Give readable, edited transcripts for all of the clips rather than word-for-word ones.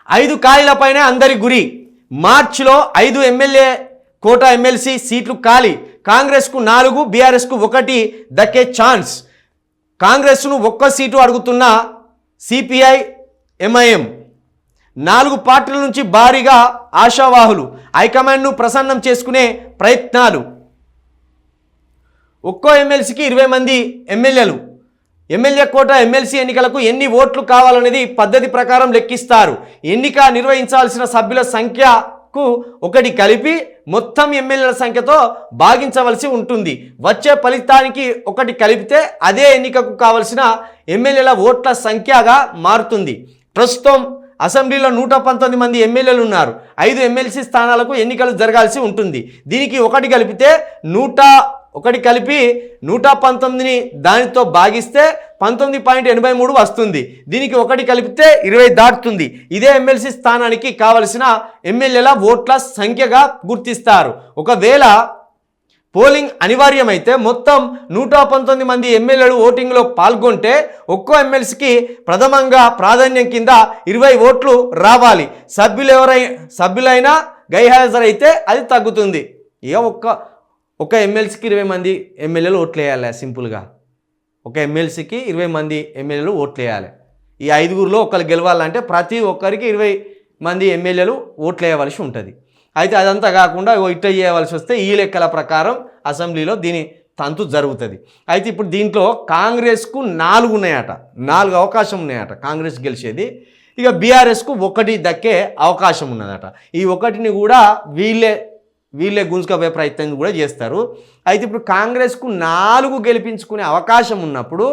5 ఖాళీలపైనే అందరి గురి. మార్చిలో 5 ఎమ్మెల్యే కోటా ఎమ్మెల్సీ సీట్లు ఖాళీ. కాంగ్రెస్కు 4, బీఆర్ఎస్కు 1 దక్కే ఛాన్స్. కాంగ్రెస్ను 1 సీటు అడుగుతున్న సిపిఐ ఎంఐఎం. 4 పార్టీల నుంచి భారీగా ఆశావాహులు. హైకమాండ్ను ప్రసన్నం చేసుకునే ప్రయత్నాలు. ఒక్కో ఎమ్మెల్సీకి 20 మంది ఎమ్మెల్యేలు. ఎమ్మెల్యే కోటా ఎమ్మెల్సీ ఎన్నికలకు ఎన్ని ఓట్లు కావాలనేది పద్ధతి ప్రకారం లెక్కిస్తారు. ఎన్నిక నిర్వహించాల్సిన సభ్యుల సంఖ్యకు 1 కలిపి మొత్తం ఎమ్మెల్యేల సంఖ్యతో భాగించవలసి ఉంటుంది. వచ్చే ఫలితానికి 1 కలిపితే అదే ఎన్నికకు కావలసిన ఎమ్మెల్యేల ఓట్ల సంఖ్యగా మారుతుంది. ప్రస్తుతం అసెంబ్లీలో 119 మంది ఎమ్మెల్యేలు ఉన్నారు. 5 ఎమ్మెల్సీ స్థానాలకు ఎన్నికలు జరగాల్సి ఉంటుంది. దీనికి 1 కలిపితే 119ని దానితో భాగిస్తే 19.83 వస్తుంది. దీనికి 1 కలిపితే 20 దాటుతుంది. ఇదే ఎమ్మెల్సీ స్థానానికి కావలసిన ఎమ్మెల్యేల ఓట్ల సంఖ్యగా గుర్తిస్తారు. ఒకవేళ పోలింగ్ అనివార్యమైతే మొత్తం 119 మంది ఎమ్మెల్యేలు ఓటింగ్లో పాల్గొంటే ఒక్కో ఎమ్మెల్సీకి ప్రథమంగా ప్రాధాన్యం కింద 20 ఓట్లు రావాలి. సభ్యులైనా గైహాజరైతే అది తగ్గుతుంది. ఇక ఒక ఎమ్మెల్సీకి 20 మంది ఎమ్మెల్యేలు ఓట్లు వేయాలి. సింపుల్గా ఒక ఎమ్మెల్సీకి 20 మంది ఎమ్మెల్యేలు ఓట్లు వేయాలి. ఈ 5గురిలో ఒకరు గెలవాలంటే ప్రతి ఒక్కరికి 20 మంది ఎమ్మెల్యేలు ఓట్లు వేయవలసి ఉంటుంది. అయితే అదంతా కాకుండా ఇట్లా చేయవలసి వస్తే ఈ లెక్కల ప్రకారం అసెంబ్లీలో దీని తంతు జరుగుతుంది. అయితే ఇప్పుడు దీంట్లో కాంగ్రెస్కు 4 ఉన్నాయట, 4 అవకాశం ఉన్నాయట కాంగ్రెస్ గెలిచేది. ఇక బీఆర్ఎస్కు 1 దక్కే అవకాశం ఉన్నదట. ఈ 1ని కూడా వీళ్ళే గుంజుకపోయే ప్రయత్నం కూడా చేస్తారు. అయితే ఇప్పుడు కాంగ్రెస్కు 4 గెలిపించుకునే అవకాశం ఉన్నప్పుడు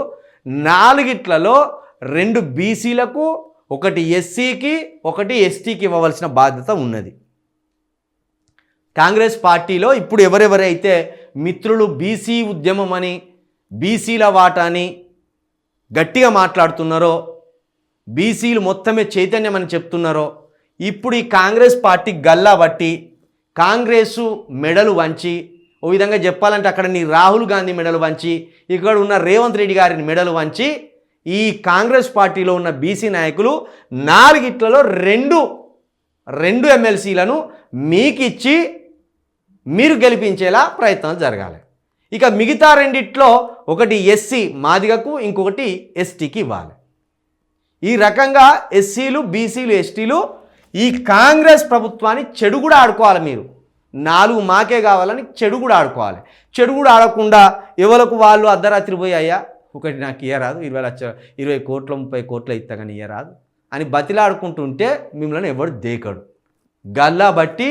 4గిట్లలో 2 బీసీలకు, 1 ఎస్సీకి, 1 ఎస్టీకి ఇవ్వవలసిన బాధ్యత ఉన్నది. కాంగ్రెస్ పార్టీలో ఇప్పుడు ఎవరెవరైతే మిత్రులు బీసీ ఉద్యమం అని, బీసీల వాటాని గట్టిగా మాట్లాడుతున్నారో, బీసీలు మొత్తమే చైతన్యం అని చెప్తున్నారో, ఇప్పుడు ఈ కాంగ్రెస్ పార్టీ గల్లా బట్టి కాంగ్రెసు మెడలు వంచి, ఓ విధంగా చెప్పాలంటే అక్కడ నీ రాహుల్ గాంధీ మెడలు వంచి, ఇక్కడ ఉన్న రేవంత్ రెడ్డి గారిని మెడలు వంచి, ఈ కాంగ్రెస్ పార్టీలో ఉన్న బీసీ నాయకులు 4గిట్లలో 2 ఎమ్మెల్సీలను మీకిచ్చి మీరు గెలిపించేలా ప్రయత్నాలు జరగాలి. ఇక మిగతా 2ట్లో 1 ఎస్సీ మాదిగకు, ఇంకొకటి ఎస్టీకి ఇవ్వాలి. ఈ రకంగా ఎస్సీలు, బీసీలు, ఎస్టీలు ఈ కాంగ్రెస్ ప్రభుత్వాన్ని చెడు కూడా ఆడుకోవాలి. మీరు 4 మాకే కావాలని చెడు కూడా ఆడుకోవాలి. చెడు కూడా ఆడకుండా ఎవరికి వాళ్ళు అర్ధరాత్రి పోయి అయ్యా 1 నాకు ఇయ్యరాదు, 20 కోట్లు 30 కోట్లు ఇస్తా కానీ ఇయ్యరాదు అని బతిలాడుకుంటుంటే మిమ్మల్ని ఎవడు దేకడు. గల్లా బట్టి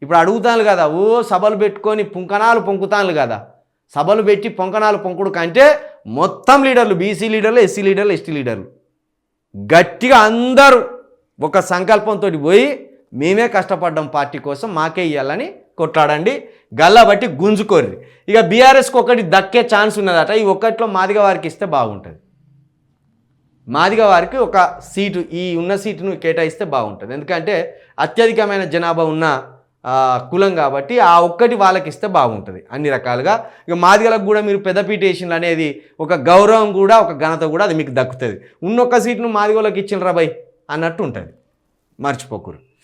ఇప్పుడు అడుగుతాను కదా, ఓ సభలు పెట్టుకొని పుంకనాలు పొంకుతాను కదా. సభలు పెట్టి పొంకనాలు పొంకుడు కంటే మొత్తం లీడర్లు, బీసీ లీడర్లు, ఎస్సీ లీడర్లు, ఎస్టీ లీడర్లు గట్టిగా అందరూ ఒక సంకల్పంతో పోయి మేమే కష్టపడ్డాం పార్టీ కోసం, మాకే ఇవ్వాలని కొట్లాడండి. గల్లా బట్టి గుంజుకోర్రి. ఇక బీఆర్ఎస్కి 1 దక్కే ఛాన్స్ ఉన్నదట. ఈ 1ట్లో మాదిగ వారికి ఇస్తే బాగుంటుంది. మాదిగ వారికి 1 సీటు, ఈ ఉన్న సీటును కేటాయిస్తే బాగుంటుంది. ఎందుకంటే అత్యధికమైన జనాభా ఉన్న కులం కాబట్టి ఆ 1 వాళ్ళకి ఇస్తే బాగుంటుంది అన్ని రకాలుగా. ఇక మాదిగలకు కూడా మీరు పెద్దపీట వేసినలు అనేది ఒక గౌరవం కూడా, ఒక ఘనత కూడా అది మీకు దక్కుతుంది. ఉన్న 1 సీటును మాదిగలకు ఇచ్చిన రాబాయ్ అన్నట్టు ఉంటుంది. మర్చిపోకూడదు.